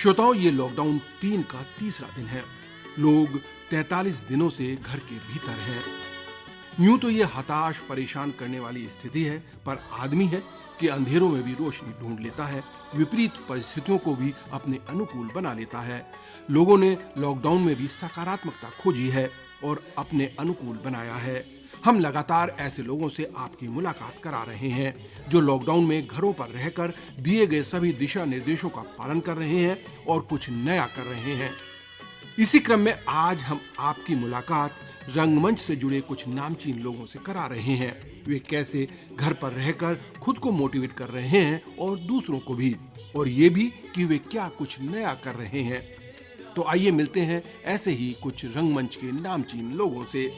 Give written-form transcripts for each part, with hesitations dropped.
श्रोताओं, ये लॉकडाउन 3 का तीसरा दिन है। लोग 43 दिनों से घर के भीतर हैं। यूं तो ये हताश परेशान करने वाली स्थिति है, पर आदमी है कि अंधेरों में भी रोशनी ढूंढ लेता है, विपरीत परिस्थितियों को भी अपने अनुकूल बना लेता है। लोगों ने लॉकडाउन में भी सकारात्मकता खोजी है और अपने अनुकूल बनाया है। हम लगातार ऐसे लोगों से आपकी मुलाकात करा रहे हैं जो लॉकडाउन में घरों पर रहकर दिए गए सभी दिशा निर्देशों का पालन कर रहे हैं और कुछ नया कर रहे हैं। इसी क्रम में आज हम आपकी मुलाकात रंगमंच से जुड़े कुछ नामचीन लोगों से करा रहे हैं। वे कैसे घर पर रहकर खुद को मोटिवेट कर रहे हैं और दूसरों को भी, और ये भी कि वे क्या कुछ नया कर रहे हैं। तो आइए मिलते हैं ऐसे ही कुछ रंगमंच के नामचीन लोगों से।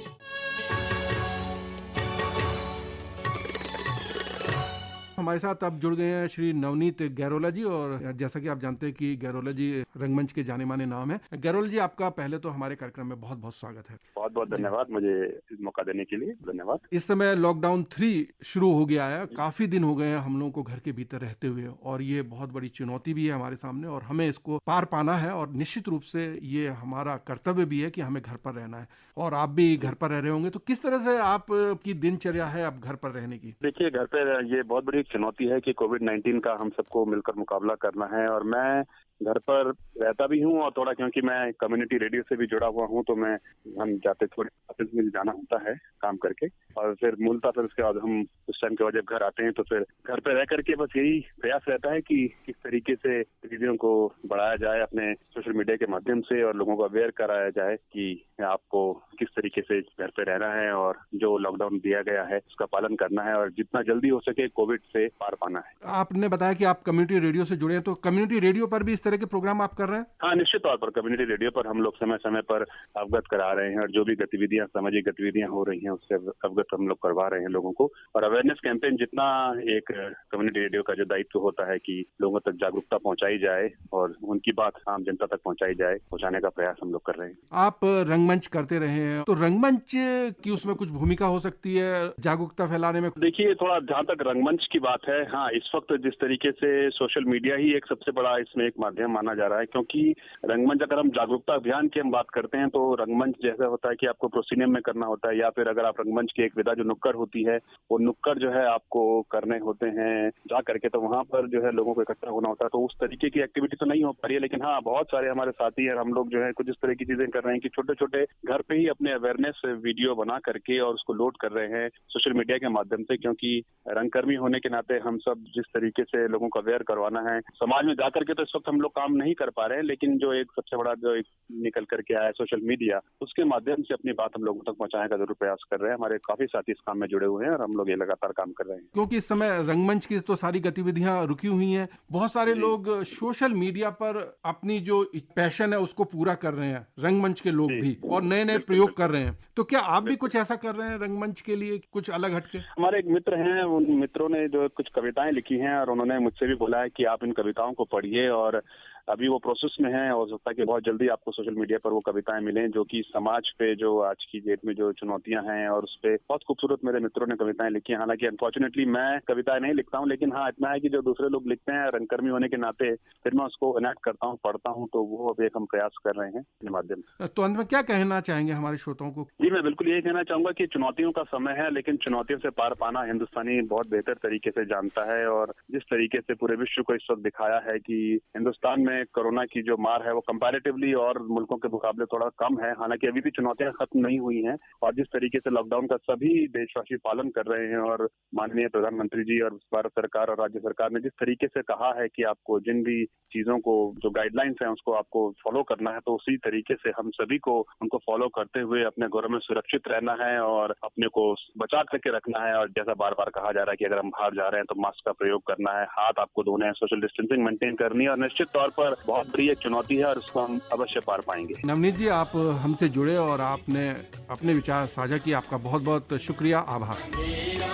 हमारे साथ अब जुड़ गए हैं श्री नवनीत गैरोला जी, और जैसा कि आप जानते हैं कि गैरोला जी रंगमंच के जाने माने नाम है। गैरोला जी, आपका पहले तो हमारे कार्यक्रम में बहुत बहुत स्वागत है। बहुत बहुत धन्यवाद, मुझे इस मौका देने के लिए धन्यवाद। इस समय लॉकडाउन 3 शुरू हो गया है। काफी दिन हो गए हैं हम लोगों को घर के भीतर रहते हुए, और ये बहुत बड़ी चुनौती भी है हमारे सामने और हमें इसको पार पाना है। और निश्चित रूप से ये हमारा कर्तव्य भी है कि हमें घर पर रहना है। और आप भी घर पर रह रहे होंगे, तो किस तरह से आपकी दिनचर्या है अब घर पर रहने की? देखिए, घर पे ये बहुत बड़ी चुनौती है कि कोविड-19 का हम सबको मिलकर मुकाबला करना है। और मैं घर पर रहता भी हूँ और थोड़ा, क्योंकि मैं कम्युनिटी रेडियो से भी जुड़ा हुआ हूँ, तो हम जाते थोड़े ऑफिस में जाना होता है काम करके, और फिर मूलतः फिर उसके बाद हम उस टाइम के बाद जब घर आते हैं तो फिर घर पे रह करके बस यही प्रयास रहता है कि किस तरीके से चीजों को बढ़ाया जाए अपने सोशल मीडिया के माध्यम से, और लोगों को अवेयर कराया जाए कि आपको किस तरीके से घर पे रहना है और जो लॉकडाउन दिया गया है उसका पालन करना है और जितना जल्दी हो सके कोविड से पार पाना है। आपने बताया कि आप कम्युनिटी रेडियो से जुड़े हैं, तो कम्युनिटी रेडियो पर भी इस तरह के प्रोग्राम आप कर रहे हैं? हाँ, निश्चित तौर पर कम्युनिटी रेडियो पर हम लोग समय समय पर अवगत करा रहे हैं, और जो भी गतिविधियां, सामाजिक गतिविधियां हो रही हैं उससे अवगत हम लोग करवा रहे हैं लोगों को। और अवेयरनेस कैंपेन, जितना एक कम्युनिटी रेडियो का जो दायित्व होता है कि लोगों तक जागरूकता पहुंचाई जाए और उनकी बात आम जनता तक पहुंचाई जाए, पहुंचाने का प्रयास हम लोग कर रहे हैं। आप रंगमंच करते रहे हैं, तो रंगमंच की उसमें कुछ भूमिका हो सकती है जागरूकता फैलाने में? देखिए, थोड़ा जहाँ तक रंगमंच की बात है, हाँ, इस वक्त जिस तरीके से सोशल मीडिया ही एक सबसे बड़ा इसमें एक माध्यम माना जा रहा है, क्योंकि रंगमंच, अगर हम जागरूकता अभियान की हम बात करते हैं तो रंगमंच जैसा होता है कि आपको प्रोसीनियम में करना होता है, या फिर अगर आप रंगमंच की एक विधा जो नुक्कड़ होती है, वो नुक्कड़ जो है आपको करने होते हैं जा करके, तो वहाँ पर जो है लोगों को इकट्ठा होना होता है। तो उस तरीके की एक्टिविटी तो नहीं हो पा रही है, लेकिन हाँ, बहुत सारे हमारे साथी और हम लोग जो है कुछ इस तरह की चीजें कर रहे हैं कि छोटे छोटे घर पे ही अपने अवेयरनेस वीडियो बना करके और उसको लोड कर रहे हैं सोशल मीडिया के माध्यम से, क्योंकि रंगकर्मी होने के नाते हम सब जिस तरीके से लोगों को अवेयर करवाना है समाज में जाकर के, तो इस वक्त हम लोग काम नहीं कर पा रहे हैं, लेकिन जो एक सबसे बड़ा जो एक निकल करके आया है सोशल मीडिया, उसके माध्यम से अपनी बात हम लोगों तक पहुंचाने का जरूर प्रयास कर रहे हैं। हमारे काफी साथी इस काम में जुड़े हुए हैं और हम लोग ये लगातार काम कर रहे हैं। क्योंकि इस समय रंगमंच की तो सारी गतिविधियां रुकी हुई हैं, बहुत सारे लोग सोशल मीडिया पर अपनी जो पैशन है उसको पूरा कर रहे हैं, रंगमंच के लोग भी, और नए नए प्रयोग कर रहे हैं। तो क्या आप भी कुछ ऐसा कर रहे हैं रंगमंच के लिए, कुछ अलग हटके? हमारे एक मित्र हैं, उन मित्रों ने जो कुछ कविताएं लिखी हैं और उन्होंने मुझसे भी बोला है कि आप इन कविताओं को पढ़िए, और अभी वो प्रोसेस में है, और हो सकता है कि बहुत जल्दी आपको सोशल मीडिया पर वो कविताएं मिलें जो कि समाज पे जो आज की डेट में जो चुनौतियां हैं और उस पे बहुत खूबसूरत मेरे मित्रों ने कविताएं लिखी हैं। हालांकि अनफॉर्चुनेटली मैं कविताएं नहीं लिखता हूं, लेकिन हाँ, इतना है कि जो दूसरे लोग लिखते हैं रंगकर्मी होने के नाते फिर मैं उसको इनैक्ट करता हूँ, पढ़ता हूँ, तो वो अब एक हम प्रयास कर रहे हैं अपने माध्यम से। तो अंत में क्या कहना चाहेंगे हमारे श्रोताओं को? जी, मैं बिल्कुल यही कहना चाहूंगा कि चुनौतियों का समय है, लेकिन चुनौतियों से पार पाना हिंदुस्तानी बहुत बेहतर तरीके से जानता है। और जिस तरीके से पूरे विश्व को इस वक्त दिखाया है कि हिंदुस्तान में कोरोना की जो मार है वो कंपैरेटिवली और मुल्कों के मुकाबले थोड़ा कम है, हालांकि अभी भी चुनौतियां खत्म नहीं हुई हैं। और जिस तरीके से लॉकडाउन का सभी देशवासी पालन कर रहे हैं, और माननीय प्रधानमंत्री जी और भारत सरकार और राज्य सरकार ने जिस तरीके से कहा है कि आपको जिन भी चीजों को, जो गाइडलाइंस हैं, उसको आपको फॉलो करना है, तो उसी तरीके से हम सभी को उनको फॉलो करते हुए अपने घरों में सुरक्षित रहना है और अपने को बचा करके रखना है। और जैसा बार बार कहा जा रहा है कि अगर हम बाहर जा रहे हैं तो मास्क का प्रयोग करना है, हाथ आपको धोने हैं, सोशल डिस्टेंसिंग मेंटेन करनी है, और निश्चित तौर पर बहुत बड़ी एक चुनौती है और उसको हम अवश्य पार पाएंगे। नवनीत जी, आप हमसे जुड़े और आपने अपने विचार साझा किए, आपका बहुत बहुत शुक्रिया, आभार।